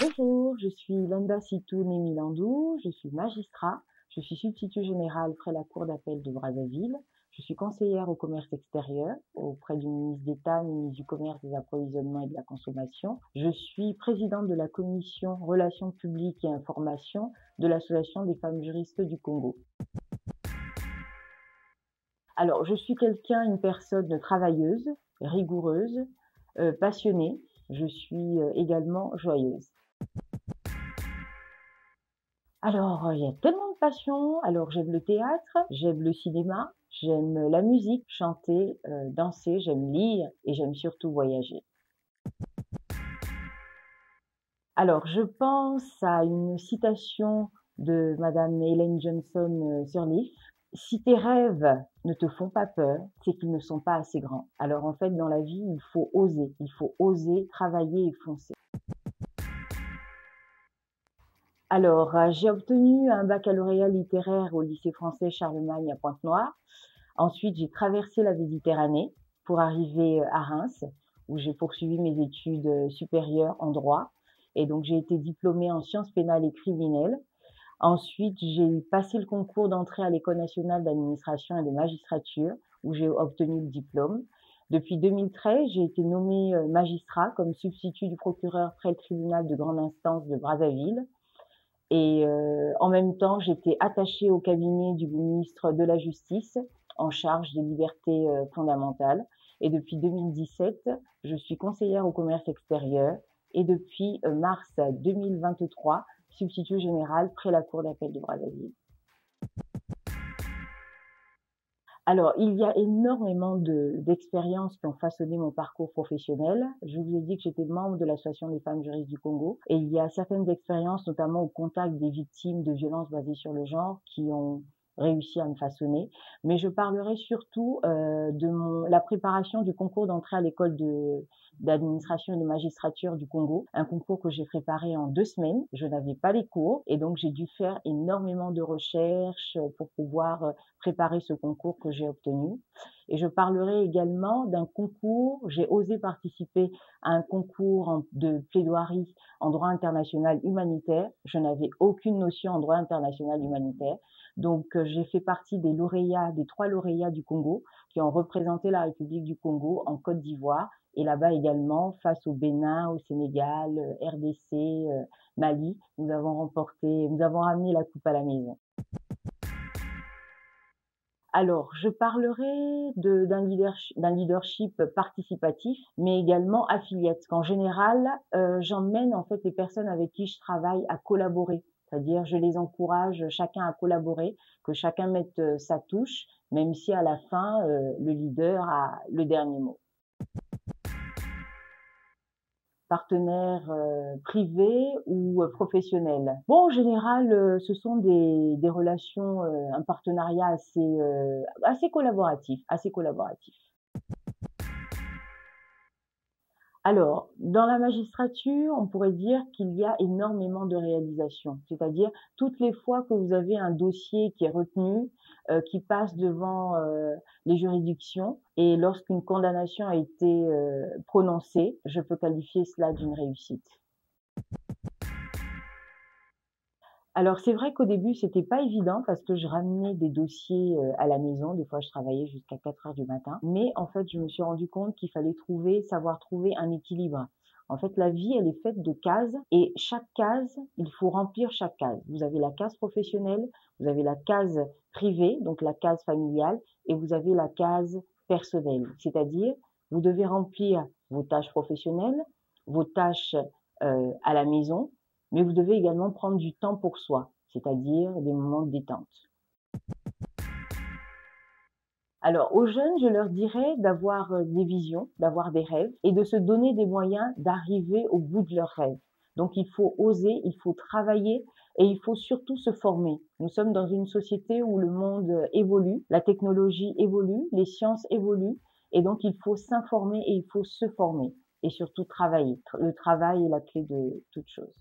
Bonjour, je suis Lenda Sitoune Milandou, je suis magistrat, je suis substitut général près la Cour d'appel de Brazzaville, je suis conseillère au commerce extérieur auprès du ministre d'État, ministre du Commerce, des Approvisionnements et de la Consommation. Je suis présidente de la commission Relations publiques et information de l'Association des femmes juristes du Congo. Alors, je suis une personne travailleuse, rigoureuse, passionnée. Je suis également joyeuse. Alors, il y a tellement de passions. Alors, j'aime le théâtre, j'aime le cinéma, j'aime la musique, chanter, danser, j'aime lire et j'aime surtout voyager. Alors, je pense à une citation de Madame Ellen Johnson Sirleaf. Si tes rêves ne te font pas peur, c'est qu'ils ne sont pas assez grands. Alors, en fait, dans la vie, il faut oser travailler et foncer. Alors, j'ai obtenu un baccalauréat littéraire au lycée français Charlemagne à Pointe-Noire. Ensuite, j'ai traversé la Méditerranée pour arriver à Reims, où j'ai poursuivi mes études supérieures en droit. Et donc, j'ai été diplômée en sciences pénales et criminelles. Ensuite, j'ai passé le concours d'entrée à l'École nationale d'administration et de magistrature, où j'ai obtenu le diplôme. Depuis 2013, j'ai été nommée magistrat comme substitut du procureur près le tribunal de grande instance de Brazzaville. Et en même temps, j'étais attachée au cabinet du ministre de la Justice en charge des libertés fondamentales. Et depuis 2017, je suis conseillère au commerce extérieur et depuis mars 2023, substitut général près la Cour d'appel de Brazzaville. Alors, il y a énormément d'expériences qui ont façonné mon parcours professionnel. Je vous ai dit que j'étais membre de l'Association des femmes juristes du Congo et il y a certaines expériences, notamment au contact des victimes de violences basées sur le genre, qui ont réussi à me façonner. Mais je parlerai surtout de la préparation du concours d'entrée à l'école d'administration et de magistrature du Congo, un concours que j'ai préparé en 2 semaines. Je n'avais pas les cours et donc j'ai dû faire énormément de recherches pour pouvoir préparer ce concours que j'ai obtenu. Et je parlerai également d'un concours. J'ai osé participer à un concours de plaidoirie en droit international humanitaire. Je n'avais aucune notion en droit international humanitaire. Donc, j'ai fait partie des lauréats, des 3 lauréats du Congo qui ont représenté la République du Congo en Côte d'Ivoire et là-bas également face au Bénin, au Sénégal, RDC, Mali. Nous avons ramené la coupe à la maison. Alors, je parlerai d'un leadership participatif, mais également affiliate. En général, j'emmène en fait les personnes avec qui je travaille à collaborer. C'est-à-dire, je les encourage chacun à collaborer, que chacun mette sa touche, même si à la fin, le leader a le dernier mot. Partenaires privés ou professionnels. Bon, en général, ce sont des relations, un partenariat assez collaboratif, assez collaboratif. Alors, dans la magistrature, on pourrait dire qu'il y a énormément de réalisations. C'est-à-dire, toutes les fois que vous avez un dossier qui est retenu, qui passe devant les juridictions, et lorsqu'une condamnation a été prononcée, je peux qualifier cela d'une réussite. Alors c'est vrai qu'au début, c'était pas évident parce que je ramenais des dossiers à la maison. Des fois, je travaillais jusqu'à 4 heures du matin. Mais en fait, je me suis rendu compte qu'il fallait savoir trouver un équilibre. En fait, la vie, elle est faite de cases et chaque case, il faut remplir chaque case. Vous avez la case professionnelle, vous avez la case privée, donc la case familiale, et vous avez la case personnelle. C'est-à-dire, vous devez remplir vos tâches professionnelles, vos tâches à la maison, mais vous devez également prendre du temps pour soi, c'est-à-dire des moments de détente. Alors, aux jeunes, je leur dirais d'avoir des visions, d'avoir des rêves et de se donner des moyens d'arriver au bout de leurs rêves. Donc, il faut oser, il faut travailler et il faut surtout se former. Nous sommes dans une société où le monde évolue, la technologie évolue, les sciences évoluent et donc il faut s'informer et il faut se former et surtout travailler. Le travail est la clé de toute chose.